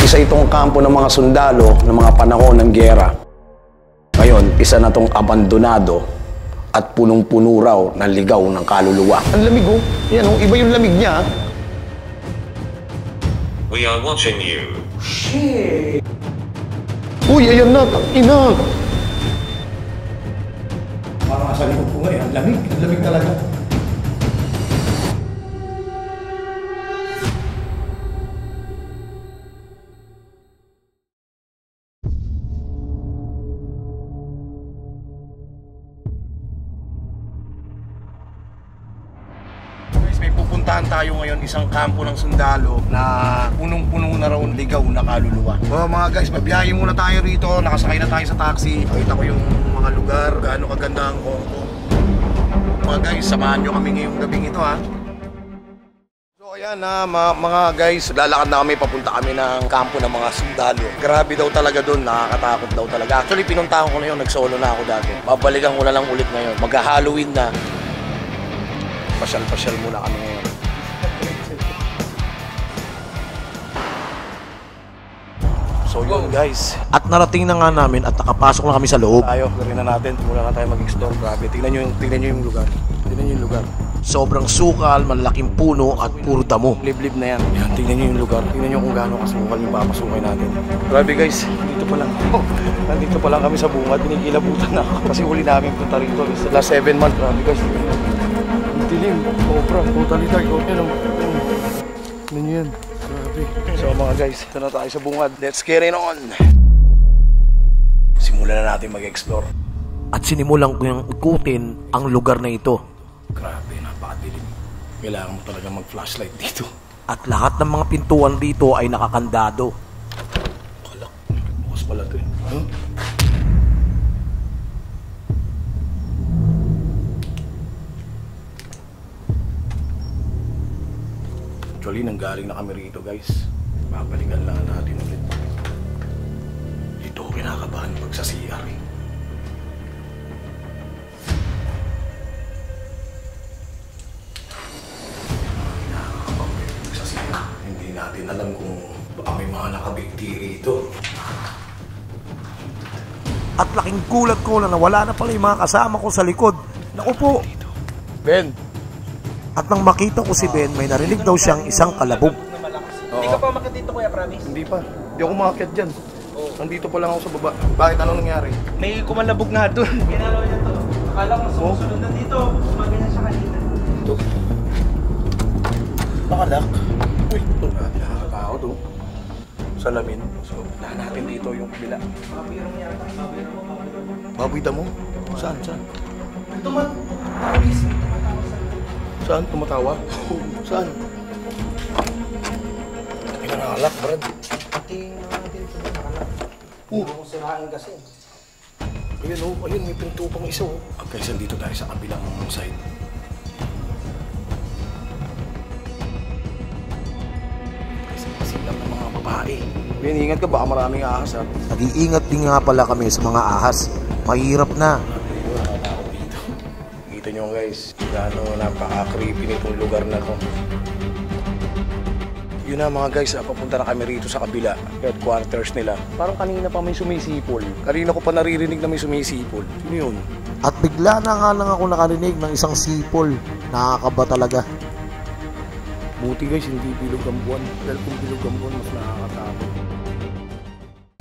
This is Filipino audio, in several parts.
Isa itong kampo ng mga sundalo ng mga panahon ng giyera. Ngayon, isa na itong abandonado at punong-puno raw ng ligaw ng kaluluwa. Ang lamig oh. Yan oh, iba yung lamig niya. We are watching you. Shit! Uy, ayan na, ina! Parang sa likod ko ngayon, ang lamig talaga. May pupuntahan tayo ngayon, isang kampo ng sundalo na punong-puno na raw ligaw na kaluluwa. So mga guys, mabiyahe muna tayo rito, nakasakay na tayo sa taxi. Pakita ko yung mga lugar, gaano kaganda ang Hong Kong. Mga guys, samahan nyo kami ngayong gabing ito ha. So ayan na mga guys, lalakad na kami, papunta kami ng kampo ng mga sundalo. Grabe daw talaga doon, nakakatakot daw talaga. Actually, pinuntahan ko na yun, nag-solo na ako dati. Babalikan ko na lang ulit ngayon, magha-Halloween na. Pasyal-pasyal muna kami ngayon. So yun guys. At narating na nga namin at nakapasok na kami sa loob. Tayo, gawin na natin. Muna na tayo mag-explore. Grabe, tingnan nyo yung lugar. Tingnan nyo yung lugar. Sobrang sukal, malaking puno at puro damo. Liblib na yan. Yan, tingnan nyo yung lugar. Tingnan nyo kung gaano kasukal yung papasukin natin. Grabe guys, dito pa lang. Nandito pa lang kami sa bungad. Pinigilabutan na ako. Kasi huli namin punta rito. Last 7 months. Grabe guys. Dilim, sobra, totally dark. Ano yan? Grabe. So mga guys, ito na tayo sa bungad. Let's get it on! Simulan na natin mag-explore. At sinimulan ko yung ikutin ang lugar na ito. Grabe, napakadilim. Kailangan mo talaga mag-flashlight dito. At lahat ng mga pintuan dito ay nakakandado. Kalak, bukas pala ito eh. Huh? Actually, nanggaling na kami rito guys. Babalikan lang natin ulit. Dito ako kinakabahan pag sa CR eh. Nakakabahan pag sa CR. Hindi natin alam kung baka may mga nakabigti rito. At laking gulat ko na wala na pala yung mga kasama ko sa likod. Naku po! Ben! At nang makita ko si Ben, may narinig daw siyang isang kalabog. Hindi ka pa umakyat dito, Kuya, promise? Hindi pa. Hindi ako makakit dyan. Nandito pa lang ako sa baba. Bakit? Anong nangyari? May kumalabog nga doon. Ginalaw niya to. Akala ko sumusunod na dito. Sumaganyan siya kanina. Ito. Nakalak. Uy, ito. Nakakatakot to. Salamin. So, lahan natin dito yung kabila. Baboy damo? Saan? Ito man. Promise. Saan? Tumatawa? Saan? Pinangalak, Brad. Pati natin ito nakalak. Kung sirain kasi. Ayun o, ayun, may pinto pang isa o. Guys, dito tayo sa kabilang side. Kasi lang ng mga babae. Ben, ingat ka, baka maraming ahas ha. Nag-iingat din nga pala kami sa mga ahas. Mahirap na. Kita nyo guys, gaano napaka-creepy nitong lugar na to. Yun na mga guys, papunta na kami rito sa kabila, headquarters nila. Parang kanina pa may sumisipol. Kanina ko pa naririnig na may sumisipol. Sino yun? At bigla na nga lang ako nakarinig ng isang sipol. Nakakaba talaga. Buti guys, hindi bilog ang buwan. Dahil kung bilog ang buwan, mas nakakatakot.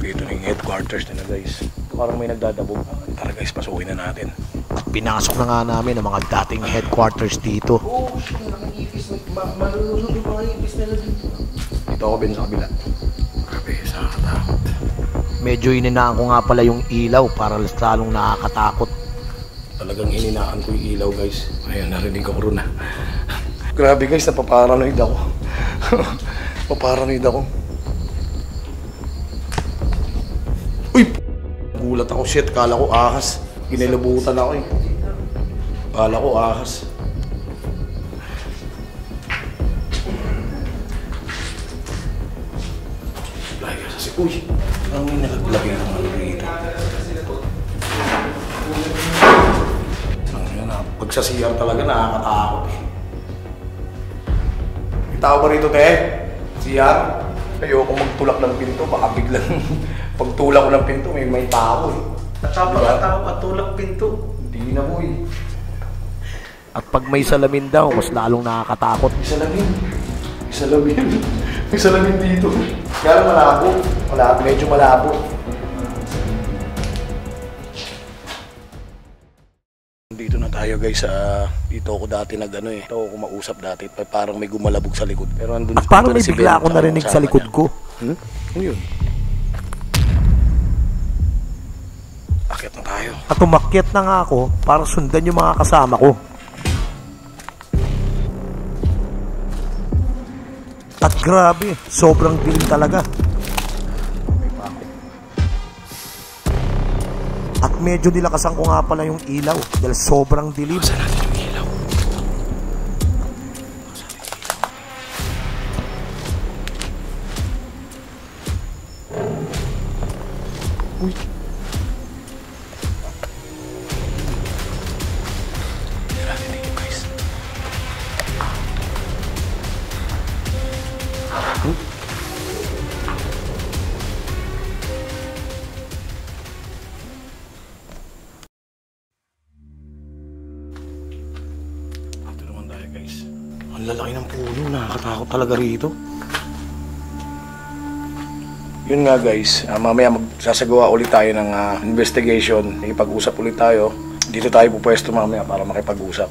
Dito na yung headquarters nila guys. Parang may nagdadabog. Tara guys, pasukin na natin. At pinasok na nga namin ang mga dating headquarters dito. Oh, shit. Nakang-ipis. Malulusog yung mga ipis nila dito. Dito ako Ben sa kabila. Grabe, nakakatakot. Medyo ininaan ko nga pala yung ilaw para lalong nakakatakot. Talagang hininaan ko yung ilaw guys. Ayun, narinig ako ron. Grabe guys, napaparanoid ako. Paparanoid ako. Uy! Gulat ako, shit. Kala ko ahas. Ginilabutan ako eh. Kala ko ahas. Lagi ka sa uy! Ang may nakaglagay ng ano rito. Pag sa CR talaga nakakatakot eh. May tao ba rito, te? CR? Ayoko magtulak ng pinto, baka biglang pagtulak ko ng pinto, may tao eh. Tao at tulak pinto. Hindi na boy. At pag may salamin daw, mas lalong nakakatakot. May salamin. May salamin. May salamin dito. Kaya lang malabo. Medyo malabo. Dito na tayo guys dito ako dati nag-ano eh. Ito ako kumausap dati. Parang may gumalabog sa likod. Pero andun At parang may bigla ako narinig sa likod ko. Ano yun? Akit na tayo. At umakyat na nga ako para sundan yung mga kasama ko. At grabe, sobrang dilim talaga. At medyo nilakasan ko nga pala yung ilaw dahil sobrang dilim. Saan natin yung ilaw? Uy. Hindi natin dito guys. Ang lalaki ng puno, nakakatakot talaga rito. Yun nga guys, mamaya magsasagawa ulit tayo ng investigation. Ikipag-usap ulit tayo. Dito tayo pupwesto mamaya para makipag-usap.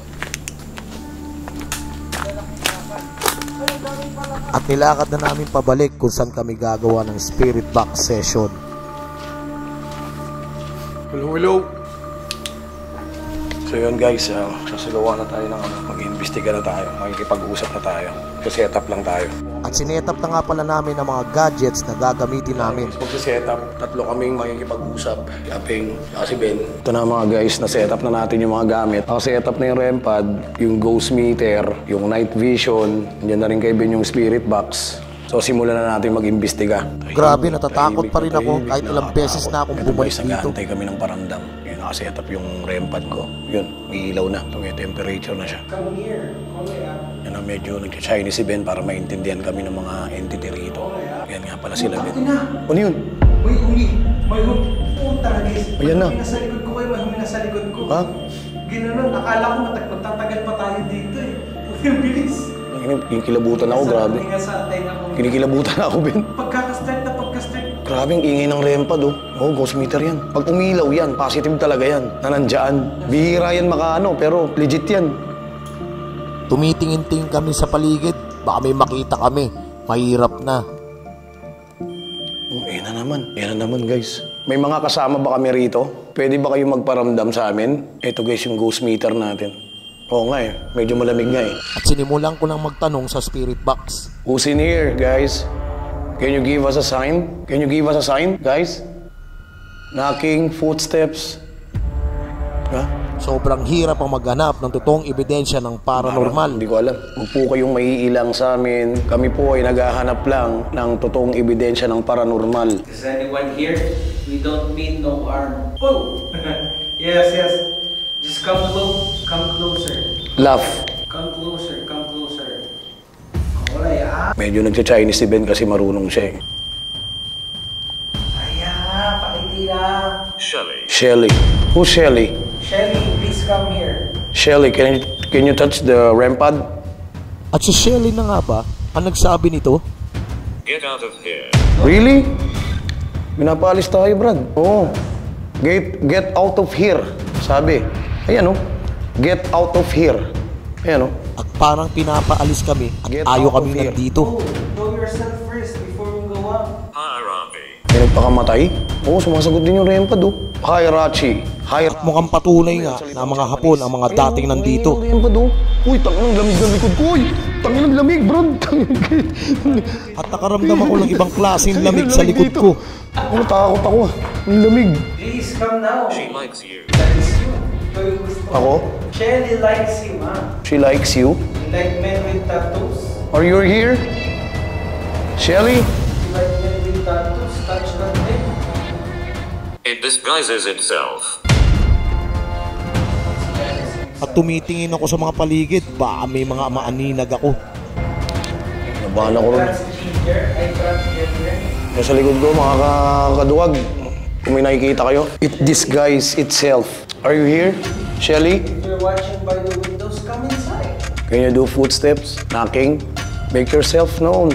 At nilakad na namin pabalik kung saan kami gagawa ng spirit box session. Hello. So yun guys, sasagawa na tayo ng mag-iimbestiga na tayo, makikipag-usap na tayo. Kasi-setup lang tayo. At sinetup na nga pala namin ang mga gadgets na gagamitin namin. Pag-setup, tatlo kaming makikipag-usap. Yaping, si Ben. Ito na mga guys, na-setup na natin yung mga gamit. Setup na yung REM pad, yung ghost meter, yung night vision, yan na rin kay Ben yung spirit box. So simulan na natin mag-imbestiga. Grabe, natatakot pa rin ako kahit ilang beses na akong bumalik dito. Nag-aantay kami ng paramdam. Yun, nakasetup yung REM pad ko. Yun, may ilaw na. May temperature na siya. Come here. Yan ang medyo nag-Chinese si Ben para maintindihan kami ng mga entity rito. Yan nga pala sila Ben. Ano yun? May humi. Puta guys. Ayan na. May nasa likod ko kayo, may humi nasa likod ko. Ha? Ginanon, akala ko magtatagal pa tayo dito eh. Ang bilis. Yung kilabutan ako, grabe. Hindi nga sa tenga ko. Kinikilabutan ako, Ben. Pagkakastart. Grabe, ang ingay ng REM pad, oh. Oh, ghost meter yan. Pag umilaw yan, positive talaga yan. Na nandiyan. Bihira yan makaano, pero legit yan. Tumitingin-tingin kami sa paligid. Baka may makita kami. Mahirap na. Yan na naman, guys. May mga kasama ba kami rito? Pwede ba kayo magparamdam sa amin? Ito, guys, yung ghost meter natin. Oo nga eh. Medyo malamig nga eh. At sinimulan ko lang magtanong sa spirit box. Who's in here, guys? Can you give us a sign? Can you give us a sign, guys? Knocking, footsteps. Ha? Sobrang hirap ang maghanap ng totoong ebidensya ng paranormal. Hindi ko alam. Huwag po kayong maiilang sa amin. Kami po ay naghahanap lang ng totoong ebidensya ng paranormal. Is anyone here? We don't mean no harm. Oh! Yes. Just come closer. Laugh. Come closer. Wala ya. Medyo nagsa-Chinese si Ben kasi marunong siya eh. Aya, pakiti lang. Shelly. Who's Shelly? Shelly, please come here. Shelly, can you touch the REM pad? At si Shelly na nga ba ang nagsabi nito? Get out of here. Really? Minapalis tayo, Brad. Oo. Get out of here. Sabi. Ayan, oh. Get out of here. Ayan, oh. At parang pinapaalis kami at Get ayaw out of kami here. nandito. Know yourself first before you go up. Hierarchy. May nagpakamatay? Oo, sumasagot din yung REM pad, oh. Hirachi. At mukhang patunay nga na mga Hapon ang mga dating nandito. Ayun, REM pad, oh. Uy, tangin ang lamig ng likod ko, uy. Tangin ang lamig, Brad. At nakaramdam ako ng ibang klaseng lamig sa likod ko. Ano, takot ako. Ang lamig. Please come now. She likes you. That is you. Ikaw yung gusto. Ako? Shelly likes you, ha? She likes you. You like men with tattoos? Are you here? Shelly? You like men with tattoos? Touch that men. It disguises itself. At tumitingin ako sa mga paligid. Baka may mga maaninag ako. Bahan ako ron. Trans ginger, I trans ginger. Nasa likod ko, mga kaduwag. Kung may nakikita kayo, it disguise itself. Are you here, Shelly? If you're watching by the windows, come inside. Can you do footsteps, knocking? Make yourself known.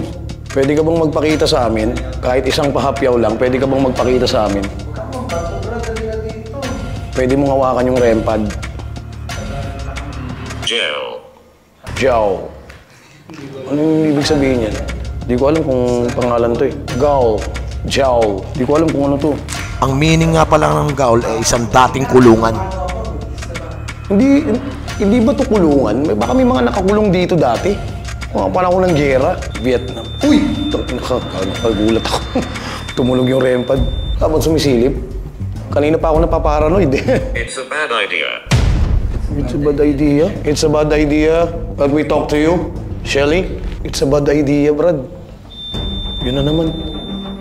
Pwede ka bang magpakita sa amin? Kahit isang pahapyaw lang, pwede ka bang magpakita sa amin? Come on, bato bro, dali na dito. Pwede mong hawakan yung REM pad. Gel. Jow. Ano yung ibig sabihin yan? Di ko alam kung pangalan to eh. Gaul. Jow. Di ko alam kung ano to. Ang meaning nga pala ng gaol ay isang dating kulungan. Hindi ba to kulungan? Baka may mga nakakulong dito dati. Mga panahon ng gera. Vietnam. Uy! Nakagulat ako. Tumulog yung REM pad. Tapos sumisilip. Kanina pa ako napaparanoid eh. It's a bad idea. It's a bad idea. It's a bad idea that we talk to you. Shelly, it's a bad idea, Brad. Yun na naman.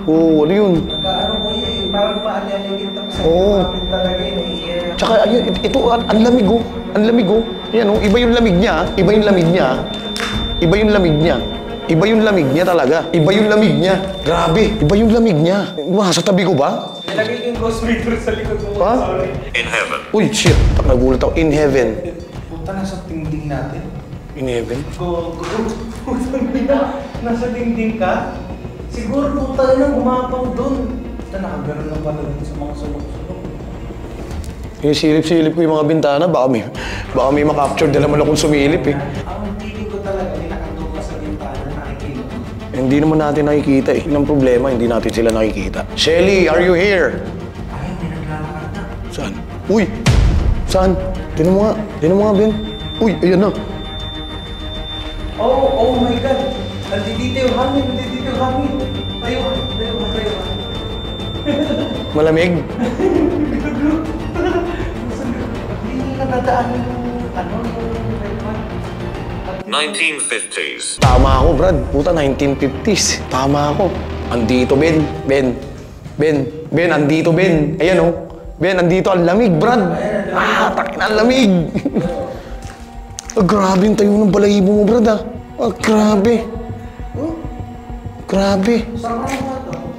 Oo, ano yun? Nagkaano mo yun, parang paalalagin tapos sa Oo. kapit talaga yun, air. Tsaka, ayun, ito, ang lamig oh. Ang lamig oh. Yan oh, iba yung lamig niya. Iba yung lamig niya. Iba yung lamig niya. Iba yung lamig niya talaga. Iba yung lamig niya. Grabe, iba yung lamig niya. Wah, sa tabi ko ba? Nilagay ko yung ghost meter sa likod mo. Ha? Sorry. In heaven. Uy, shit. Nagulat ako. In heaven. Punta na sa dingding natin. In heaven? Go. Nasa dingding ka? Siguro puta na gumapaw doon. Basta nakagaroon ng pala dun sa mga sulok-sulok. Yung silip-silip ko yung mga bintana, baka may makapture din naman akong sumilip eh. Ang feeling ko talaga, may nakatuka sa bintana, nakikita mo. Hindi naman natin nakikita eh. Yun ang problema, hindi natin sila nakikita. Shelly, are you here? Ay, may naglalakad na. Saan? Uy! Saan? Tinan mo nga. Tinan mo nga, Ben. Uy, ayan na. Oh my God! Nandito yung hangin, Tayo. Malamig? Hindi ka nadaan yung, yung 1950s. Tama ako, Brad. Puta, 1950s. Tama ako. Andito, Ben. Ben, andito, Ben. Ayan oh. Ben, andito. Ang lamig, Brad. Takin ang lamig. Grabe yung tayo ng balahibo mo, Brad ah. Grabe. Grabe.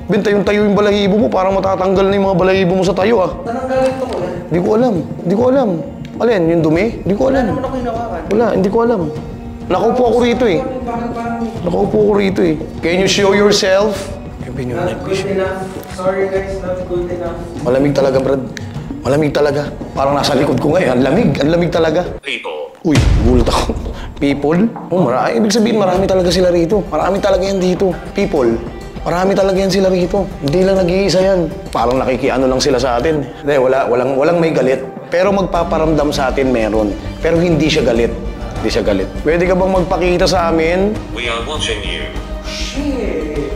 Ben, tayo yung balahibo mo. Parang matatanggal na yung mga balahibo mo sa tayo ah. Anong galing to ko yan? Di ko alam. Alin, yung dumi? Di ko alam. Ano ko hinawakan? Wala, hindi ko alam. Nakaupo ako rito eh. Nakaupo ako rito eh. Can you show yourself? Not good enough. Sorry guys, not good enough. Malamig talaga, Brad. Malamig talaga. Parang nasa likod ko ngayon. Ang lamig talaga. People. Uy, gulat ako. People? Oh, marami. Ibig sabihin, marami talaga sila rito. Marami talaga yan dito. People. Marami talaga yan sila rito. Hindi lang nag-iisa yan. Parang nakikiano lang sila sa atin. Hindi, walang may galit. Pero magpaparamdam sa atin meron. Pero hindi siya galit. Hindi siya galit. Pwede ka bang magpakita sa amin? We are watching you. Shit!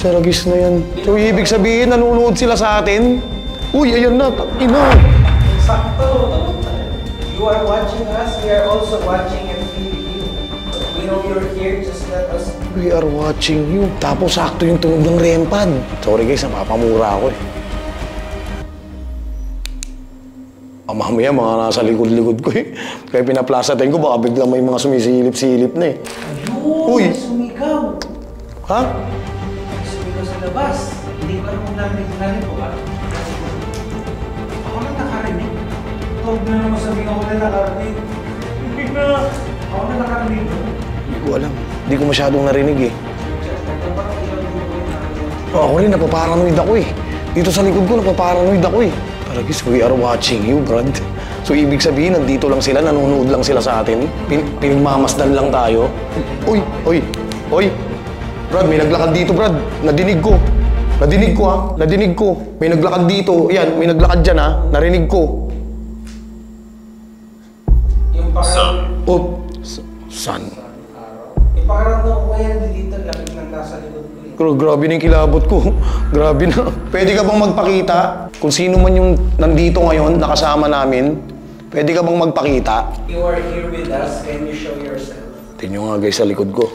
Saragis na yan. So, ibig sabihin, nanonood sila sa atin? Uy, ayan na. Ina. Sakto! You are watching us, we are also watching and feeding you. We know you're here, just let us... We are watching you. Tapos sakto yung tunog ng REM pad. Sorry guys, napapamura ako eh. Mamaya mga nasa likod-likod ko eh. Kaya pinaplasatin ko, baka biglang may mga sumisilip-silip na eh. Ayun! Uy! Sumigaw! Ha? Sumigaw sa labas. Hindi ko alam kung narinig ko ba? Ako lang nakarinig. Tawag na naman sabihin ako na nakarinig. Hindi na! Ako na nakarinig. Hindi ko alam. Hindi ko masyadong narinig eh. Ako rin, napaparanoid ako eh. Dito sa likod ko, napaparanoid ako eh. Paragis, we are watching you, Brad. So, ibig sabihin, nandito lang sila, nanonood lang sila sa atin. Pinagmamasdan lang tayo. Uy! Brad, may naglakad dito, Brad. Nadinig ko ha. Nadinig ko. May naglakad dito. Yan, may naglakad dyan ha. Narinig ko. Yung parang... Oh, san? Yung parang ko yan dito, lamig ng nasa likod ko. Grabe na yung kilabot ko. Grabe na. Pwede ka bang magpakita? Kung sino man yung nandito ngayon, nakasama namin, pwede ka bang magpakita? You are here with us, can you show yourself? Tingnan nga guys sa likod ko.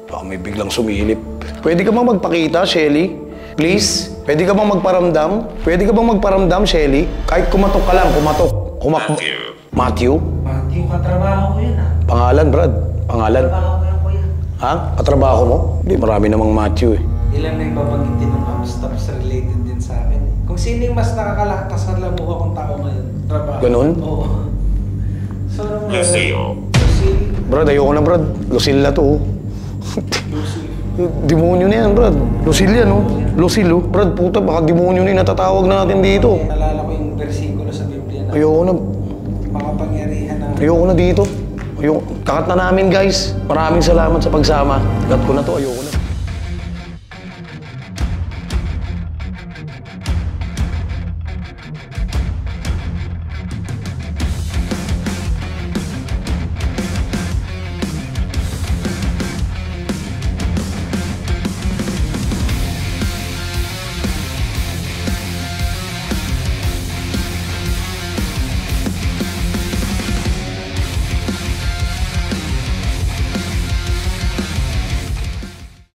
Baka may biglang sumilip. Pwede ka bang magpakita, Shelly? Please? Pwede ka bang magparamdam? Pwede ka bang magparamdam, Shelly? Kahit kumatok ka lang, kumatok. Matthew. Matthew? Matthew. Yung katrabaho ko yun ah. Pangalan, Brad. Pangalan. Katrabaho ko yan, kuya. Ha? Katrabaho mo? Hindi, marami namang Matthew eh. Ilan na yung babanggitin ng apps tapos related din sa akin. Kung sino yung mas nakakalakas sa labuha kong tao ngayon, trabaho. Ganun? Oo. So, Lucille. Lucille. Brad, ayoko na, Brad. Lucille to. Oh. Demonyo na yan, Brad. Lucille yan, oh. Lucille, oh. Brad, puta, baka demonyo na yung natatawag natin dito. Nalala ko yung versikulo sa Biblia na Ayoko na. makapangyarihan na. Ayoko na dito. Kakat na namin, guys. Maraming salamat sa pagsama. Cut ko na to, ayoko na.